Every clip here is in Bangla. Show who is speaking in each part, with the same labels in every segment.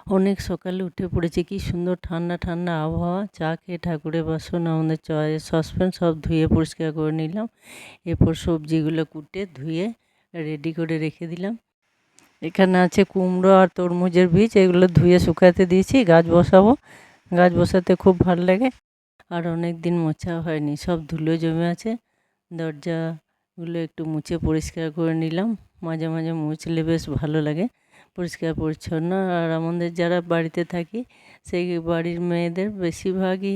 Speaker 1: অনেক সকালে উঠে পড়েছি, কি সুন্দর ঠান্ডা ঠান্ডা আবহাওয়া। চা খেয়ে ঠাকুরের বাসন, আমাদের চায়ের সসপ্যান সব ধুয়ে পরিষ্কার করে নিলাম। এরপর সবজিগুলো কুটে ধুয়ে রেডি করে রেখে দিলাম। এখানে আছে কুমড়ো আর তরমুজের বীজ, এগুলো ধুয়ে শুকাতে দিয়েছি, গাছ বসাবো। গাছ বসাতে খুব ভালো লাগে, আর অনেক দিন মোছা হয়নি, সব ধুলো জমে আছে। দরজাগুলো একটু মুছে পরিষ্কার করে নিলাম, মাঝে মাঝে মুছলে বেশ ভালো লাগে, পরিষ্কার পরিচ্ছন্ন। আর আমাদের যারা বাড়িতে থাকি, সেই বাড়ির মেয়েদের বেশিরভাগই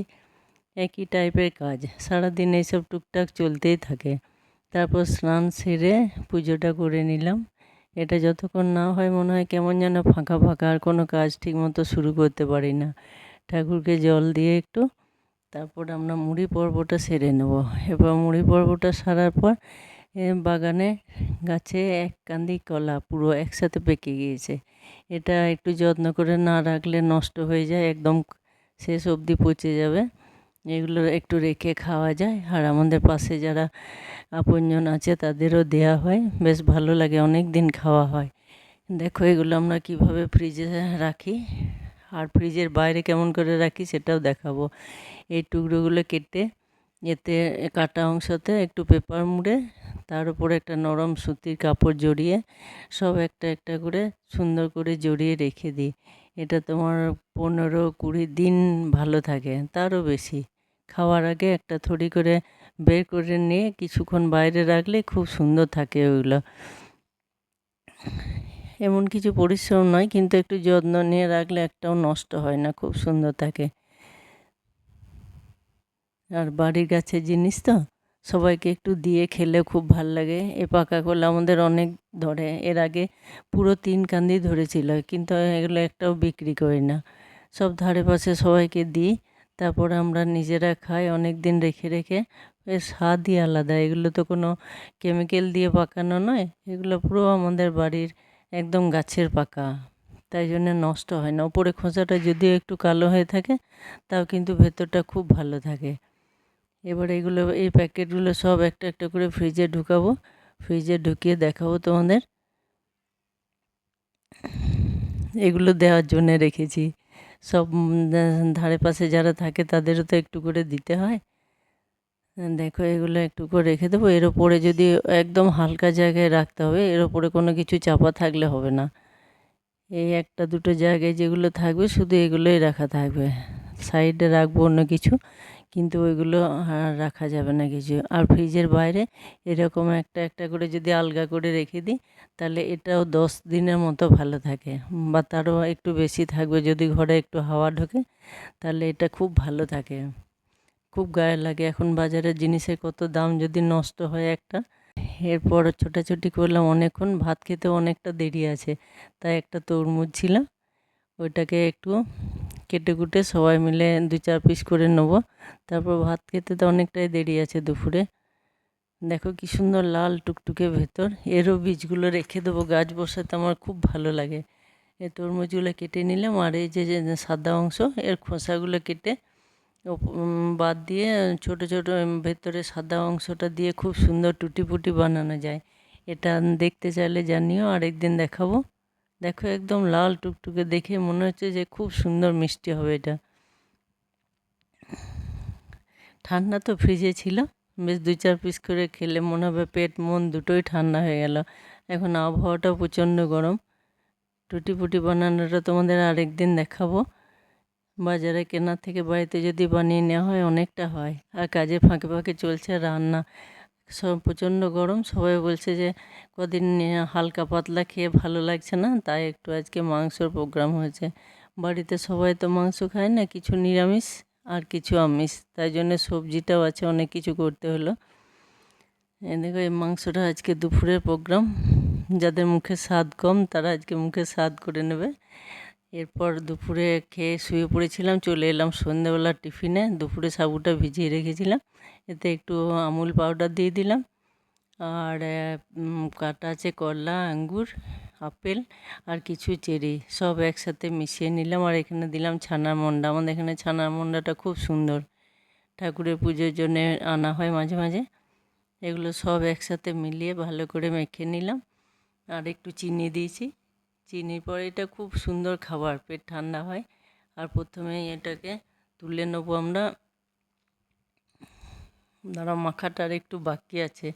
Speaker 1: একই টাইপের কাজ, সারাদিন এইসব টুকটাক চলতেই থাকে। তারপর স্নান সেরে পুজোটা করে নিলাম। এটা যতক্ষণ না হয় মনে হয় কেমন যেন ফাঁকা ফাঁকা, আর কোনো কাজ ঠিক মতো শুরু করতে পারি না। ঠাকুরকে জল দিয়ে একটু, তারপর আমরা মুড়ি পর্বটা সেরে নেব। এবার মুড়ি পর্বটা সারার পর বাগানে গাছে এক কান্দি কলা পুরো একসাথে পেকে গিয়েছে। এটা একটু যত্ন করে না রাখলে নষ্ট হয়ে যায়, একদম শেষ অবধি পচে যাবে। এগুলো একটু রেখে খাওয়া যায়, আর আমাদের পাশে যারা আপনজন আছে তাদেরও দেয়া হয়, বেশ ভালো লাগে, অনেক দিন খাওয়া হয়। দেখো এগুলো আমরা কিভাবে ফ্রিজে রাখি, আর ফ্রিজের বাইরে কেমন করে রাখি সেটাও দেখাবো। এই টুকরোগুলো কেটে এতে কাটা অংশতে একটু পেপার মুড়ে, তার উপরে একটা নরম সুতির কাপড় জড়িয়ে সব একটা একটা করে সুন্দর করে জড়িয়ে রেখে দিই। এটা তোমার 15-20 দিন ভালো থাকে, তারও বেশি। খাওয়ার আগে একটা থড়ি করে বের করে নিয়ে কিছুক্ষণ বাইরে রাখলে খুব সুন্দর থাকে ওগুলো। এমন কিছু পরিশ্রম নয়, কিন্তু একটু যত্ন নিয়ে রাখলে একটাও নষ্ট হয় না, খুব সুন্দর থাকে। আর বাড়ির গাছের জিনিস তো সবাইকে একটু দিয়ে খেলে খুব ভাল লাগে। এ পাকা কলা আমাদের অনেক ধরে, এর আগে পুরো 3 কান্দি ধরেছিল, কিন্তু এগুলো একটাও বিক্রি করি না, সব ধারে পাশে সবাইকে দিই। তারপর আমরা নিজেরা খাই অনেক দিন রেখে রেখে। এর স্বাদই আলাদা, এগুলো তো কোনো কেমিক্যাল দিয়ে পাকানো নয়, এগুলো পুরো আমাদের বাড়ির একদম গাছের পাকা, তাই জন্য নষ্ট হয় না। ওপরে খোসাটা যদিও একটু কালো হয়ে থাকে, তাও কিন্তু ভেতরটা খুব ভালো থাকে। এবার এগুলো, এই প্যাকেটগুলো সব একটা একটা করে ফ্রিজে ঢুকাবো, ফ্রিজে ঢুকিয়ে দেখাবো তোমাদের। এগুলো দেওয়ার জন্য রেখেছি, সব ধারে পাশে যারা থাকে তাদেরও তো একটু করে দিতে হয়। দেখো এগুলো একটু করে রেখে দেবো। এর ওপরে যদি একদম হালকা জায়গায় রাখতে হবে, এর ওপরে কোনো কিছু চাপা থাকলে হবে না। এই একটা দুটো জায়গায় যেগুলো থাকবে শুধু এগুলোই রাখা থাকবে, সাইডে রাখবো অন্য কিছু, কিন্তু ওইগুলো আর রাখা যাবে না কিছু। আর ফ্রিজের বাইরে এরকম একটা একটা করে যদি আলগা করে রেখে দিই, তাহলে এটাও 10 দিনের মতো ভালো থাকে, বা তারও একটু বেশি থাকবে। যদি ঘরে একটু হাওয়া ঢোকে তাহলে এটা খুব ভালো থাকে, খুব গায়ে লাগে। এখন বাজারের জিনিসের কত দাম, যদি নষ্ট হয় একটা। এরপর ছোটাছুটি করলাম অনেকক্ষণ, ভাত খেতে অনেকটা দেরি আছে, তাই একটা তরমুজ ছিল, ওইটাকে একটু কেটে কুটে সবাই মিলে 2-4 পিস করে নেবো। তারপর ভাত খেতে তো অনেকটাই দেরি আছে দুপুরে। দেখো কি সুন্দর লাল টুকটুকে ভেতর, এরও বীজগুলো রেখে দেবো, গাছ বসাতে আমার খুব ভালো লাগে। এই তরমুজগুলো কেটে নিলাম, আর এই যে সাদা অংশ, এর খোসাগুলো কেটে বাদ দিয়ে ছোট ছোট ভেতরে সাদা অংশটা দিয়ে খুব সুন্দর টুটি ফুটি বানানো যায়। এটা দেখতে চাইলে জানিও, আরেকদিন দেখাবো। দেখো একদম লাল টুকটুকে, দেখে মনে হচ্ছে যে খুব সুন্দর মিষ্টি হবে এটা। ঠান্ডা তো ফ্রিজে ছিল, বেশ 2-4 পিস করে খেলে মনে হবে পেট মন দুটোই ঠান্ডা হয়ে গেল। এখন আবহাওয়াটা প্রচণ্ড গরম। টুটি ফুটি বানানোটা তোমাদের আরেকদিন দেখাবো। বাজারে কেনার থেকে বাড়িতে যদি বানিয়ে নেওয়া হয় অনেকটা হয়। আর কাজে ফাঁকে ফাঁকে চলছে রান্না, সব প্রচণ্ড গরম, সবাই বলছে যে কদিন হালকা পাতলা খেয়ে ভালো লাগছে না, তাই একটু আজকে মাংসর প্রোগ্রাম হয়েছে। বাড়িতে সবাই তো মাংস খায় না, কিছু নিরামিষ আর কিছু আমিষ, তাই জন্য সবজিটাও আছে, অনেক কিছু করতে হলো। দেখো এই মাংসটা আজকে দুপুরের প্রোগ্রাম, যাদের মুখে স্বাদ কম তারা আজকে মুখে স্বাদ করে নেবে। এরপর দুপুরে খেয়ে শুয়ে পড়েছিলাম, চলে এলাম সন্ধ্যেবেলা টিফিনে। দুপুরে সাবুটা ভিজিয়ে রেখেছিলাম, এতে একটু আমুল পাউডার দিয়ে দিলাম, আর কাটা আছে কলা, আঙ্গুর, আপেল আর কিছু চেরি, সব একসাথে মিশিয়ে নিলাম। আর এখানে দিলাম ছানার মন্ডা, আমাদের এখানে ছানার মন্ডাটা খুব সুন্দর, ঠাকুরের পুজোর জন্য আনা হয় মাঝে মাঝে। এগুলো সব একসাথে মিলিয়ে ভালো করে মেখে নিলাম, আর একটু চিনি দিয়েছি, চিনির পরে এটা খুব সুন্দর খাবার, পেট ঠান্ডা হয়। আর প্রথমেই এটাকে তুলে নেবো আমরা। দাঁড়াও, মাখাটা আর একটু বাকি আছে,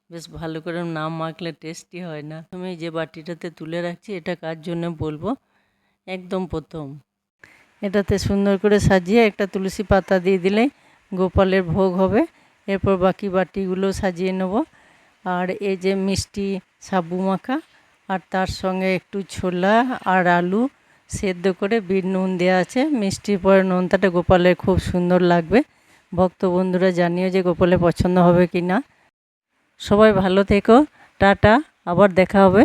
Speaker 1: বেশ ভালো করে না মাখলে টেস্টি হয় না। আমি যে বাটিটাতে তুলে রাখছি এটা কার জন্য বলবো। একদম প্রথম এটাতে সুন্দর করে সাজিয়ে একটা তুলসী পাতা দিয়ে দিলে গোপালের ভোগ হবে। এরপর বাকি বাটিগুলো সাজিয়ে নেব। আর এই যে মিষ্টি সাবু মাখা, আর তার সঙ্গে একটু ছোলা আর আলু সেদ্ধ করে বিট নুন দেওয়া আছে। মিষ্টির পরে নোনতাটা গোপালের খুব সুন্দর লাগবে। ভক্ত বন্ধুরা জানিও যে গোপালের পছন্দ হবে কি না। সবাই ভালো থেকো, টাটা, আবার দেখা হবে।